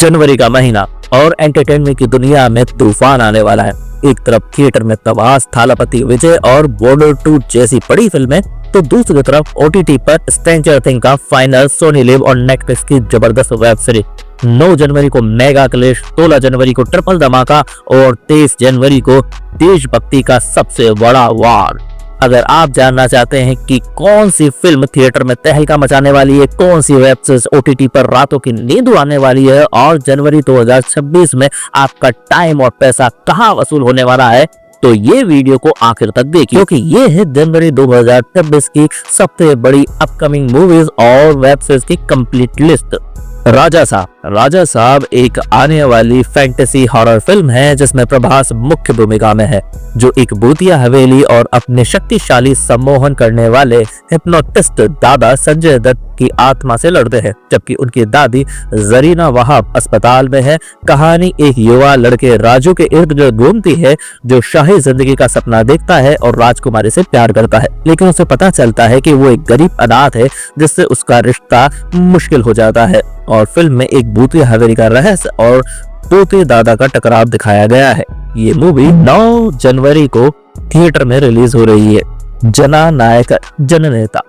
जनवरी का महीना और एंटरटेनमेंट की दुनिया में तूफान आने वाला है। एक तरफ थिएटर में प्रभास, थालापति विजय और बॉर्डर 2 जैसी बड़ी फिल्में, तो दूसरी तरफ ओटीटी पर स्ट्रेंजर थिंग्स का फाइनल, सोनी लिव और नेटफ्लिक्स की जबरदस्त वेब सीरीज। 9 जनवरी को मेगा क्लैश, 16 जनवरी को ट्रिपल धमाका और 23 जनवरी को देशभक्ति का सबसे बड़ा वार। अगर आप जानना चाहते हैं कि कौन सी फिल्म थिएटर में तहलका मचाने वाली है, कौन सी वेब सीरीज ओटीटी पर रातों की नींद उड़ाने वाली है और जनवरी 2026 में आपका टाइम और पैसा कहां वसूल होने वाला है, तो ये वीडियो को आखिर तक देखिए, क्योंकि ये है जनवरी 2026 की सबसे बड़ी अपकमिंग मूवीज और वेब सीरीज की कंप्लीट लिस्ट। राजा साहब एक आने वाली फैंटेसी हॉरर फिल्म है जिसमें प्रभास मुख्य भूमिका में है, जो एक भूतिया हवेली और अपने शक्तिशाली सम्मोहन करने वाले हिप्नोटिस्ट दादा संजय दत्त की आत्मा से लड़ते हैं, जबकि उनकी दादी जरीना वहाब अस्पताल में है। कहानी एक युवा लड़के राजू के इर्द गिर्द घूमती है, जो शाही जिंदगी का सपना देखता है और राजकुमारी से प्यार करता है, लेकिन उसे पता चलता है कि वो एक गरीब अनाथ है, जिससे उसका रिश्ता मुश्किल हो जाता है। और फिल्म में एक भूतिया हवेली का रहस्य और तोते दादा का टकराव दिखाया गया है। ये मूवी 9 जनवरी को थिएटर में रिलीज हो रही है। जननायक जननेता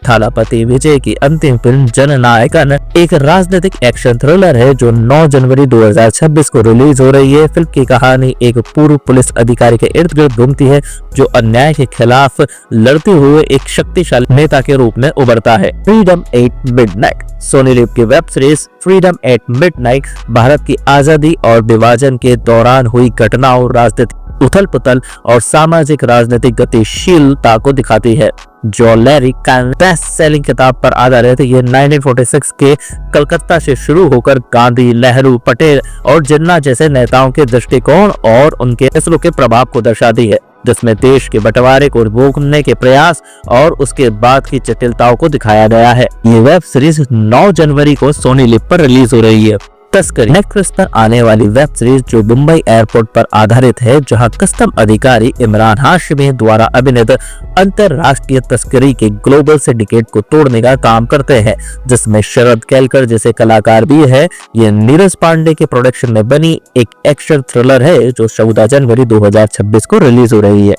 थालापति विजय की अंतिम फिल्म जननायकन एक राजनीतिक एक्शन थ्रिलर है जो 9 जनवरी 2026 को रिलीज हो रही है। फिल्म की कहानी एक पूर्व पुलिस अधिकारी के इर्द गिर्द घूमती है, जो अन्याय के खिलाफ लड़ते हुए एक शक्तिशाली नेता के रूप में उभरता है। Freedom at Midnight Sony LIV की web series Freedom at Midnight Bharat की आजादी और विभाजन के दौरान हुई घटनाओं, राजनीतिक उथल पुथल और सामाजिक राजनीतिक गतिशीलता को दिखाती है। जो लैरी कैन बेस्ट सेलिंग किताब पर आधारित है। ये 1946 के कलकत्ता से शुरू होकर गांधी, नेहरू, पटेल और जिन्ना जैसे नेताओं के दृष्टिकोण और उनके फैसलों के प्रभाव को दर्शाती है, जिसमें देश के बंटवारे को रोकने के प्रयास और उसके बाद की जटिलताओं को दिखाया गया है। ये वेब सीरीज 9 जनवरी को सोनी लिव पर रिलीज हो रही है। तस्करी नेटफ्लिक्स पर आने वाली वेब सीरीज जो मुंबई एयरपोर्ट पर आधारित है, जहां कस्टम अधिकारी इमरान हाशमी द्वारा अभिनीत अंतरराष्ट्रीय तस्करी के ग्लोबल सिंडिकेट को तोड़ने का काम करते हैं, जिसमें शरद केलकर जैसे कलाकार भी है। ये नीरज पांडे के प्रोडक्शन में बनी एक एक्शन थ्रिलर है जो 14 जनवरी 2026 को रिलीज हो रही है।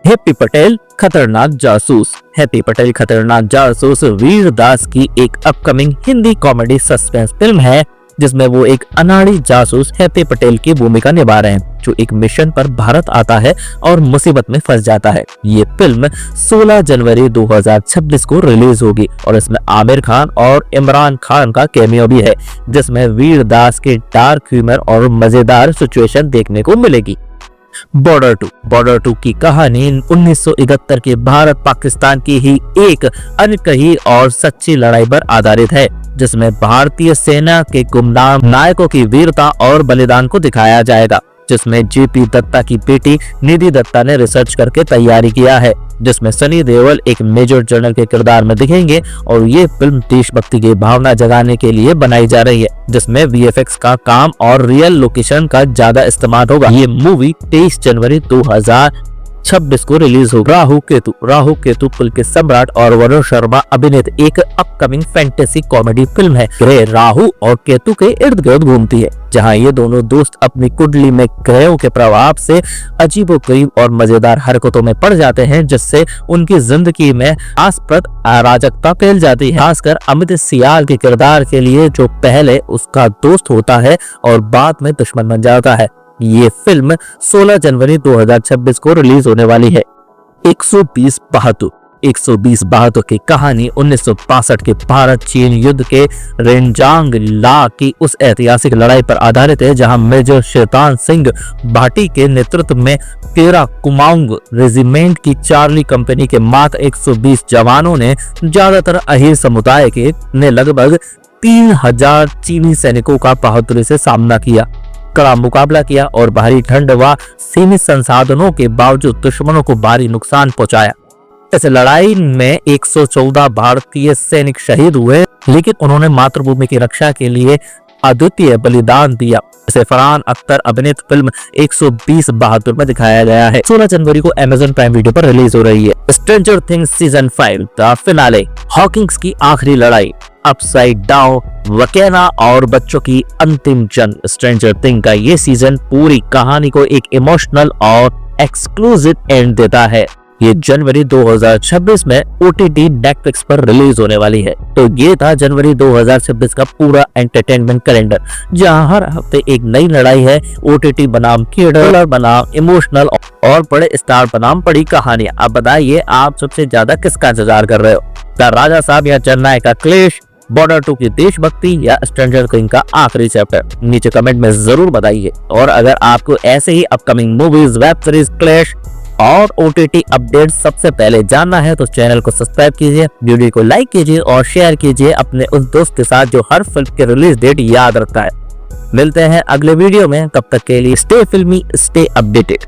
हैप्पी पटेल खतरनाक जासूस हैप्पी पटेल खतरनाक जासूस वीर दास की एक upcoming Hindi comedy suspense film है, जिसमें वो एक अनाड़ी जासूस हैप्पी पटेल की भूमिका निभा रहे हैं, जो एक मिशन पर भारत आता है और मुसीबत में फंस जाता है। ये फिल्म 16 जनवरी 2026 को रिलीज होगी और इसमें आमिर खान और इमरान खान का कैमियो भी है, जिसमें वीर दास के डार्क ह्यूमर और मजेदार सिचुएशन देखने को मिलेगी। बॉर्डर 2 की कहानी 1971 के भारत पाकिस्तान की ही एक अनकही और सच्ची लड़ाई पर आधारित है, जिसमें भारतीय सेना के गुमनाम नायकों की वीरता और बलिदान को दिखाया जाएगा, जिसमें जेपी दत्ता की बेटी निधि दत्ता ने रिसर्च करके तैयारी किया है, जिसमें सनी देओल एक मेजर जनरल के किरदार में दिखेंगे। और ये फिल्म देशभक्ति की भावना जगाने के लिए बनाई जा रही है, जिसमें वीएफएक्स का काम और रियल लोकेशन का ज्यादा इस्तेमाल होगा। ये मूवी 23 जनवरी 2026 को रिलीज हो। राहु केतु कुल के सम्राट और वरुण शर्मा अभिनीत एक अपकमिंग फैंटेसी कॉमेडी फिल्म है। ग्रह राहु और केतु के इर्द गिर्द घूमती है, जहां ये दोनों दोस्त अपनी कुंडली में ग्रहों के प्रभाव से अजीबोगरीब और मजेदार हरकतों में पड़ जाते हैं, जिससे उनकी जिंदगी में आसप्रद अराजकता फैल जाती है। खासकर अमित सियाल के किरदार के लिए, जो पहले उसका दोस्त होता है और बाद में दुश्मन बन जाता है। ये फिल्म 16 जनवरी 2026 को रिलीज होने वाली है। 120 बहादुर की कहानी 1965 के भारत चीन युद्ध के रेंजांग ला की उस ऐतिहासिक लड़ाई पर आधारित है, जहां मेजर शैतान सिंह भाटी के नेतृत्व में 13 कुमाऊंग रेजिमेंट की चार्ली कंपनी के मात्र 120 जवानों ने ज्यादातर अहीर समुदाय के ने लगभग 3000 चीनी सैनिकों का बहादुरी से सामना किया, कड़ा मुकाबला किया और भारी ठंड व सीमित संसाधनों के बावजूद दुश्मनों को भारी नुकसान पहुंचाया। इस लड़ाई में 114 भारतीय सैनिक शहीद हुए, लेकिन उन्होंने मातृभूमि की रक्षा के लिए अद्वितीय बलिदान दिया। इसे फरहान अख्तर अभिनीत फिल्म 120 बहादुर में दिखाया गया है। 16 जनवरी को अमेज़न प्राइम वीडियो पर रिलीज हो रही है। Stranger Things season 5 the finale Hawkins की आखिरी लड़ाई अपसाइड डाउन, वकेना और बच्चों की अंतिम जंग। स्ट्रेंजर थिंग का ये सीजन पूरी कहानी को एक इमोशनल और एक्सक्लूसिव एंड देता है। ये जनवरी 2026 में OTT नेटफ्लिक्स पर रिलीज होने वाली है। तो ये था जनवरी 2026 का पूरा एंटरटेनमेंट कैलेंडर, जहां हर हफ्ते एक नई लड़ाई है। OTT बनाम थिएटर बनाम इमोशनल और बड़े स्टार बनाम बड़ी कहानियां। अब बताइए आप सबसे ज्यादा किसका इंतजार कर रहे हो? द राजा साहब या चेन्नई का क्लेश, बॉर्डर 2 की देशभक्ति या स्ट्रेंजर थिंग का आखिरी चैप्टर? नीचे कमेंट में जरूर बताइए। और अगर आपको ऐसे ही upcoming movies, web series, clash और OTT अपडेट सबसे पहले जानना है तो चैनल को सब्सक्राइब कीजिए, वीडियो को लाइक कीजिए और शेयर कीजिए अपने उस दोस्त के साथ जो हर फिल्म की रिलीज डेट याद रखता है। मिलते हैं अगले वीडियो में, तब तक के लिए स्टे फिल्मी, स्टे अपडेटेड।